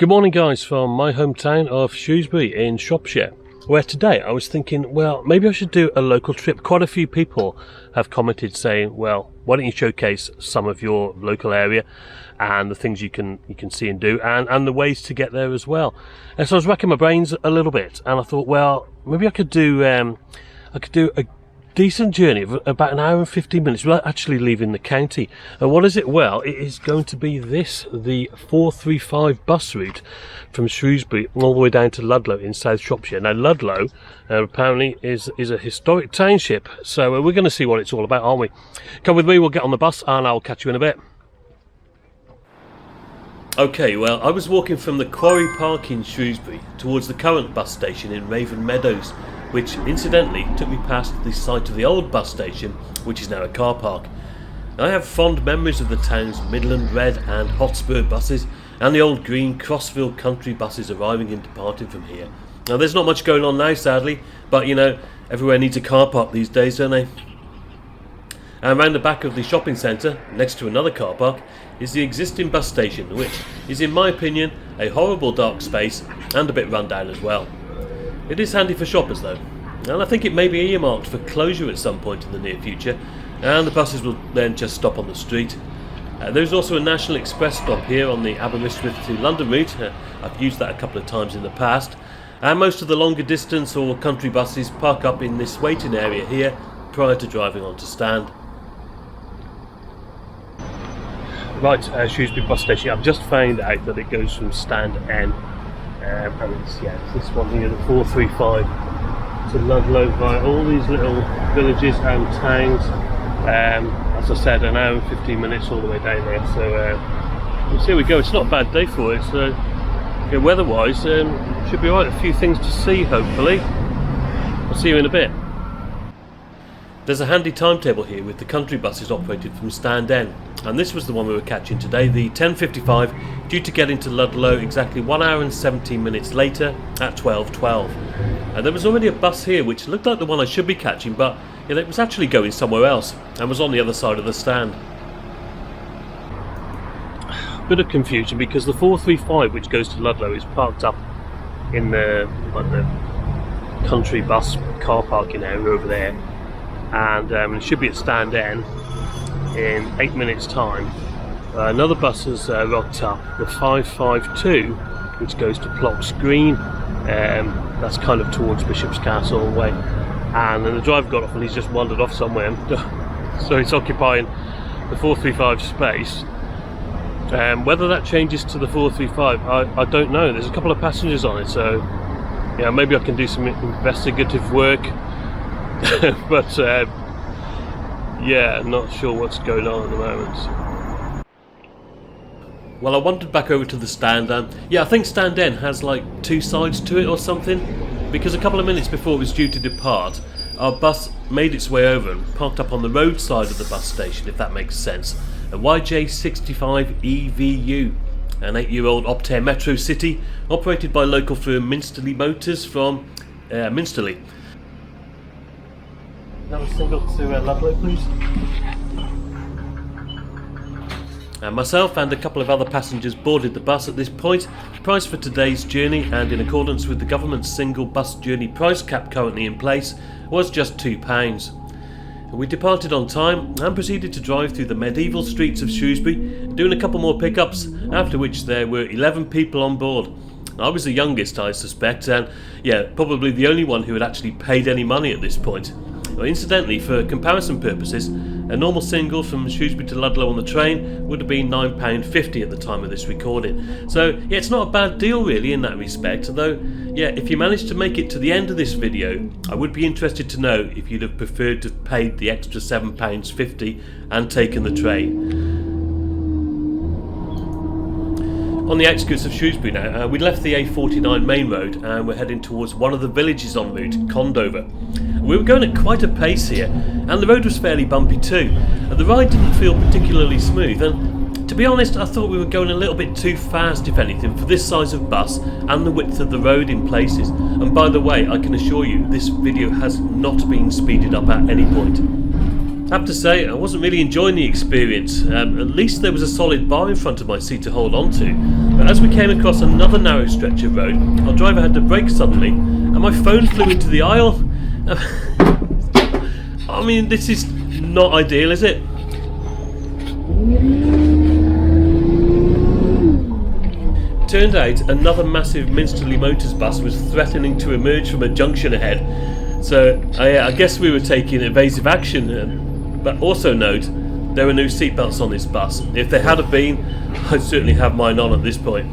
Good morning guys, from my hometown of Shrewsbury in Shropshire, where today I was thinking, well, maybe I should do a local trip. Quite a few people have commented saying, well, why don't you showcase some of your local area and the things you can see and do, and the ways to get there as well. And so I was racking my brains a little bit, and I thought, well, maybe I could do a decent journey of about an hour and 15 minutes without actually leaving the county. And what is it? Well, it is going to be the 435 bus route from Shrewsbury all the way down to Ludlow in South Shropshire. Now Ludlow apparently is a historic township, so we're going to see what it's all about, aren't we? Come with me, we'll get on the bus and I'll catch you in a bit. Okay, well, I was walking from the Quarry Park in Shrewsbury towards the current bus station in Raven Meadows, which incidentally took me past the site of the old bus station, which is now a car park. I have fond memories of the town's Midland Red and Hotspur buses and the old green Crossville country buses arriving and departing from here. Now there's not much going on now, sadly, but you know, everywhere needs a car park these days, don't they? And around the back of the shopping centre, next to another car park, is the existing bus station, which is in my opinion a horrible dark space and a bit run down as well. It is handy for shoppers though, and I think it may be earmarked for closure at some point in the near future, and the buses will then just stop on the street. There's also a National Express stop here on the Aberystwyth to London route. I've used that a couple of times in the past, and most of the longer distance or country buses park up in this waiting area here prior to driving on to stand. Right, Shrewsbury bus station. I've just found out that it goes from stand N, and it's this one here, the 435, to Ludlow via all these little villages and towns. As I said, an hour and 15 minutes all the way down there. So here we go. It's not a bad day for it. So yeah, weather-wise, should be alright. A few things to see, hopefully. I'll see you in a bit. There's a handy timetable here with the country buses operated from stand N, and this was the one we were catching today, the 10:55, due to get into Ludlow exactly 1 hour and 17 minutes later at 12:12. And there was already a bus here which looked like the one I should be catching, but it was actually going somewhere else and was on the other side of the stand. Bit of confusion because the 435 which goes to Ludlow is parked up in the country bus car parking area over there, and it should be at stand N in 8 minutes time. Another bus has rocked up, the 552, which goes to Plox Green, that's kind of towards Bishop's Castle way, and then the driver got off and he's just wandered off somewhere, so it's occupying the 435 space. Whether that changes to the 435, I don't know. There's a couple of passengers on it, so yeah, maybe I can do some investigative work. But yeah, not sure what's going on at the moment. Well, I wandered back over to the stand. Yeah, I think stand N has like two sides to it or something, because a couple of minutes before it was due to depart, our bus made its way over and parked up on the road side of the bus station, if that makes sense. A YJ65 EVU, an 8-year-old Optare Metro City operated by local firm Minsterley Motors from Minsterley. Another single to Ludlow, please. And myself and a couple of other passengers boarded the bus at this point. The price for today's journey, and in accordance with the government's single bus journey price cap currently in place, was just £2. We departed on time and proceeded to drive through the medieval streets of Shrewsbury, doing a couple more pickups, after which there were 11 people on board. I was the youngest, I suspect, and yeah, probably the only one who had actually paid any money at this point. Well, incidentally, for comparison purposes, a normal single from Shrewsbury to Ludlow on the train would have been £9.50 at the time of this recording. So yeah, it's not a bad deal really in that respect, although yeah, if you managed to make it to the end of this video, I would be interested to know if you'd have preferred to have paid the extra £7.50 and taken the train. On the outskirts of Shrewsbury now, we left the A49 main road and we're heading towards one of the villages en route, Condover. We were going at quite a pace here, and the road was fairly bumpy too. The ride didn't feel particularly smooth, and to be honest, I thought we were going a little bit too fast, if anything, for this size of bus and the width of the road in places. And by the way, I can assure you, this video has not been speeded up at any point. I have to say, I wasn't really enjoying the experience. At least there was a solid bar in front of my seat to hold on to. But as we came across another narrow stretch of road, our driver had to brake suddenly, and my phone flew into the aisle. I mean, this is not ideal, is it? Turned out another massive Minsterley Motors bus was threatening to emerge from a junction ahead, so I guess we were taking evasive action, but also note, there were no seatbelts on this bus. If there had have been, I'd certainly have mine on at this point.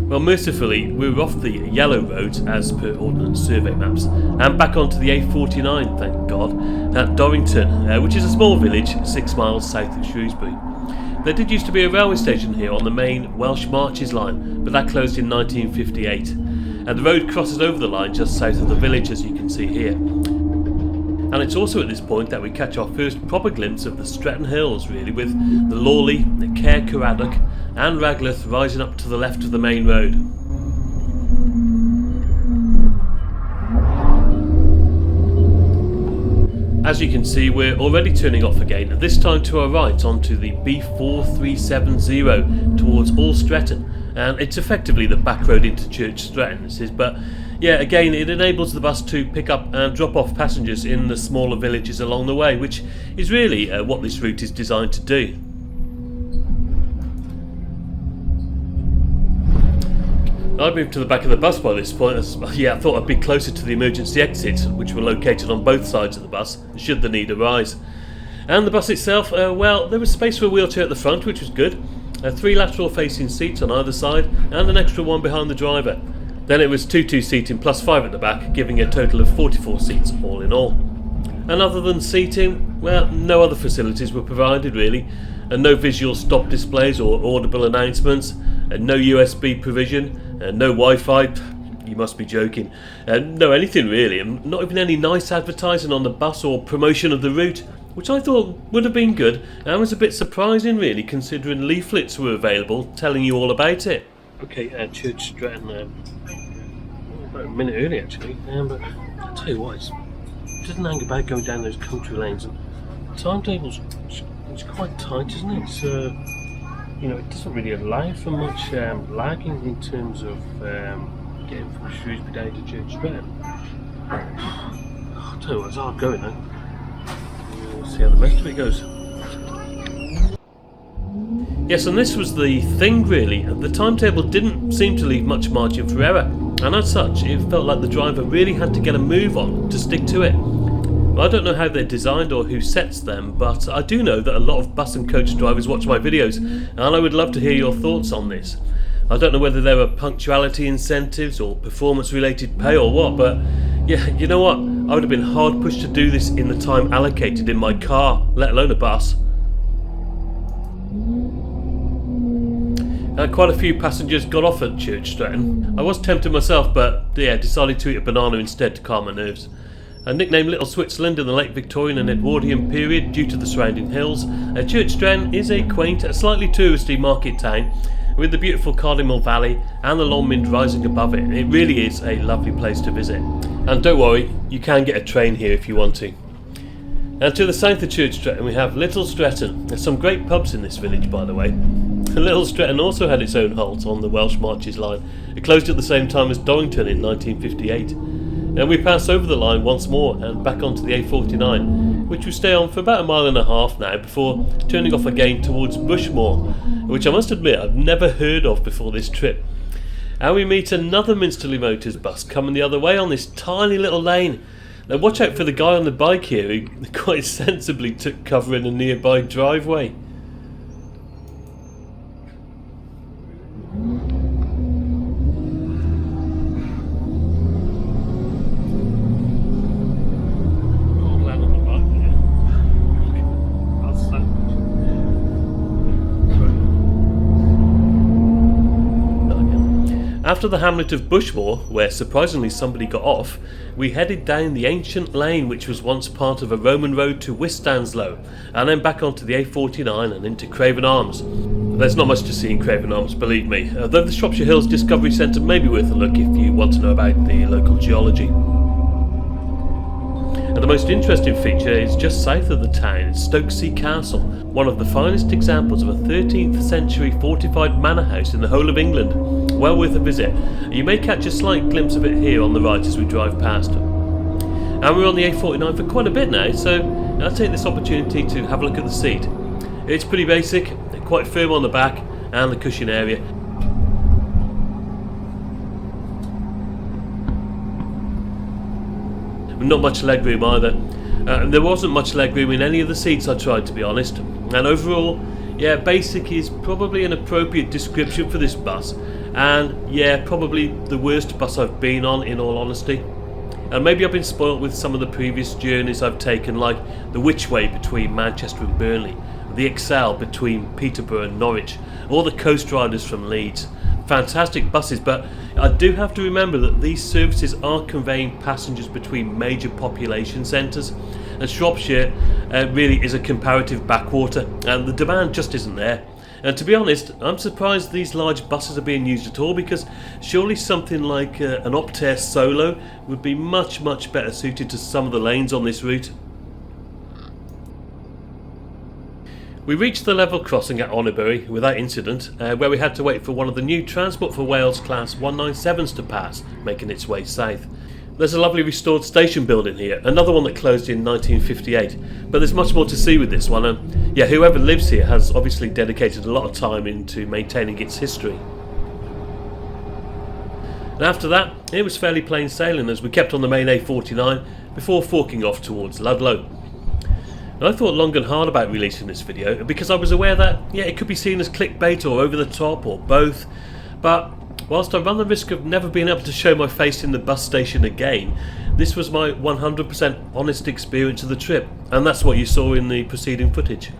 Well, mercifully, we were off the yellow roads as per Ordnance Survey maps and back onto the A49, thank God, at Dorrington, which is a small village 6 miles south of Shrewsbury. There did used to be a railway station here on the main Welsh Marches line, but that closed in 1958, and the road crosses over the line just south of the village, as you can see here. And it's also at this point that we catch our first proper glimpse of the Stretton Hills, really, with the Lawley, the Caer Caraddock and Raglath rising up to the left of the main road. As you can see, we're already turning off again, and this time to our right onto the B4370 towards All Stretton, and it's effectively the back road into Church Stretton, this is, but yeah, again, it enables the bus to pick up and drop off passengers in the smaller villages along the way, which is really what this route is designed to do. I'd moved to the back of the bus by this point, as I thought I'd be closer to the emergency exits, which were located on both sides of the bus, should the need arise. And the bus itself, well, there was space for a wheelchair at the front, which was good, 3 lateral facing seats on either side, and an extra one behind the driver. Then it was 2 seating plus 5 at the back, giving a total of 44 seats all in all. And other than seating, well, no other facilities were provided really, and no visual stop displays or audible announcements, and no USB provision, and no Wi-Fi. You must be joking. No anything really, and not even any nice advertising on the bus or promotion of the route, which I thought would have been good, and was a bit surprising really, considering leaflets were available telling you all about it. Okay, Church Stretton, about a minute early actually, but I'll tell you what, it doesn't hang about going down those country lanes, and the timetable's it's quite tight, isn't it? It's, you know, it doesn't really allow for much lagging in terms of getting from Shrewsbury down to Church Stretton. I'll tell you what, it's hard going though. We'll see how the rest of it goes. Yes, and this was the thing really, the timetable didn't seem to leave much margin for error, and as such it felt like the driver really had to get a move on to stick to it. I don't know how they're designed or who sets them, but I do know that a lot of bus and coach drivers watch my videos, and I would love to hear your thoughts on this. I don't know whether there are punctuality incentives or performance related pay or what, but yeah, you know what, I would have been hard pushed to do this in the time allocated in my car, let alone a bus. Quite a few passengers got off at Church Stretton. I was tempted myself, but yeah, decided to eat a banana instead to calm my nerves. Nicknamed Little Switzerland in the late Victorian and Edwardian period due to the surrounding hills, Church Stretton is a quaint, slightly touristy market town with the beautiful Cardinal Valley and the Longmynd rising above it. It really is a lovely place to visit. And don't worry, you can get a train here if you want to. And to the south of Church Stretton we have Little Stretton. There's some great pubs in this village, by the way. Little Stretton also had its own halt on the Welsh Marches line. It closed at the same time as Dorrington in 1958. And we pass over the line once more and back onto the A49, which we stay on for about a mile and a half now before turning off again towards Bushmore, which I must admit I've never heard of before this trip. And we meet another Minsterley Motors bus coming the other way on this tiny little lane. Now watch out for the guy on the bike here who quite sensibly took cover in a nearby driveway. After the hamlet of Bushmore, where surprisingly somebody got off, we headed down the ancient lane which was once part of a Roman road to Winstanley, and then back onto the A49 and into Craven Arms. There's not much to see in Craven Arms, believe me, though the Shropshire Hills Discovery Centre may be worth a look if you want to know about the local geology. And the most interesting feature is just south of the town is Stokesay Castle, one of the finest examples of a 13th century fortified manor house in the whole of England. Well worth a visit. You may catch a slight glimpse of it here on the right as we drive past. And we're on the A49 for quite a bit now, so I'll take this opportunity to have a look at the seat. It's pretty basic, quite firm on the back and the cushion area. Not much legroom either. There wasn't much legroom in any of the seats I tried, to be honest. And overall, yeah, basic is probably an appropriate description for this bus. And yeah, probably the worst bus I've been on, in all honesty. And maybe I've been spoilt with some of the previous journeys I've taken, like the Whichway between Manchester and Burnley, the Excel between Peterborough and Norwich, or the Coast Riders from Leeds. Fantastic buses, but I do have to remember that these services are conveying passengers between major population centres, and Shropshire really is a comparative backwater, and the demand just isn't there. And to be honest, I'm surprised these large buses are being used at all, because surely something like an Optare Solo would be much better suited to some of the lanes on this route. We reached the level crossing at Shrewsbury without incident, where we had to wait for one of the new Transport for Wales Class 197s to pass, making its way south. There's a lovely restored station building here, another one that closed in 1958, but there's much more to see with this one, and yeah, whoever lives here has obviously dedicated a lot of time into maintaining its history. And after that, it was fairly plain sailing as we kept on the main A49 before forking off towards Ludlow. And I thought long and hard about releasing this video because I was aware that, yeah, it could be seen as clickbait or over the top or both, but whilst I run the risk of never being able to show my face in the bus station again, this was my 100% honest experience of the trip, and that's what you saw in the preceding footage.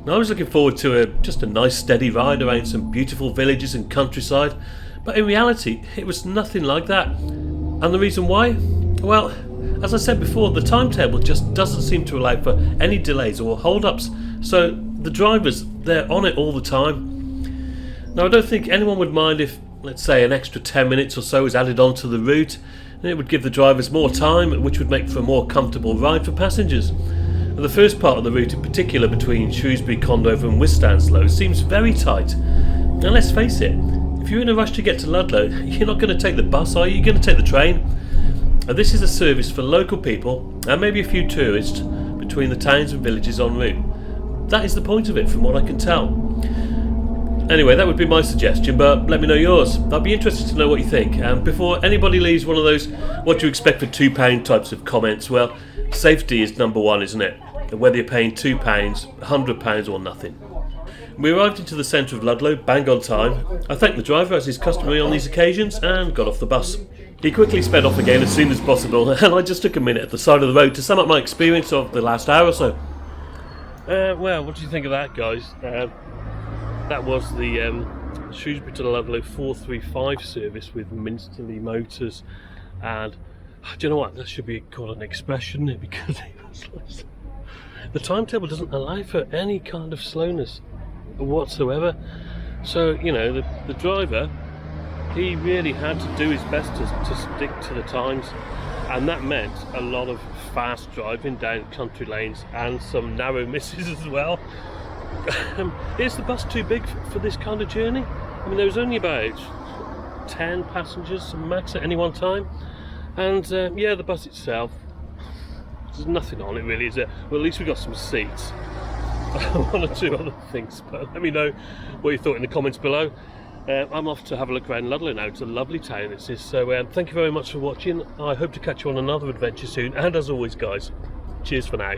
Now, I was looking forward to just a nice steady ride around some beautiful villages and countryside, but in reality it was nothing like that. And the reason why? Well, as I said before, the timetable just doesn't seem to allow for any delays or hold-ups, so the drivers, they're on it all the time. Now, I don't think anyone would mind if, let's say, an extra 10 minutes or so is added onto the route, and it would give the drivers more time, which would make for a more comfortable ride for passengers. And the first part of the route in particular, between Shrewsbury, Condover and Winstanley, seems very tight. And let's face it, if you're in a rush to get to Ludlow, you're not going to take the bus, are you? You're going to take the train. And this is a service for local people and maybe a few tourists between the towns and villages en route. That is the point of it, from what I can tell. Anyway, that would be my suggestion, but let me know yours. I'd be interested to know what you think. And before anybody leaves one of those what do you expect for £2 types of comments, well, safety is number one, isn't it? And whether you're paying £2, £100 or nothing. We arrived into the centre of Ludlow, bang on time. I thanked the driver, as is customary on these occasions, and got off the bus. He quickly sped off again as soon as possible, and I just took a minute at the side of the road to sum up my experience of the last hour or so. Well, what do you think of that, guys? That was the Shrewsbury to Ludlow 435 service with Minsterley Motors, and do you know what? That should be called an express, shouldn't it? Because it was like, the timetable doesn't allow for any kind of slowness whatsoever. So, you know, the driver, he really had to do his best to stick to the times, and that meant a lot of fast driving down country lanes and some narrow misses as well. Is the bus too big for this kind of journey? I mean, there was only about 10 passengers max at any one time, and yeah, the bus itself, there's nothing on it really, is there? Well, at least we got some seats. One or two other things, but let me know what you thought in the comments below. I'm off to have a look around Ludlow now. It's a lovely town, this is. So thank you very much for watching. I hope to catch you on another adventure soon, and as always, guys, cheers for now.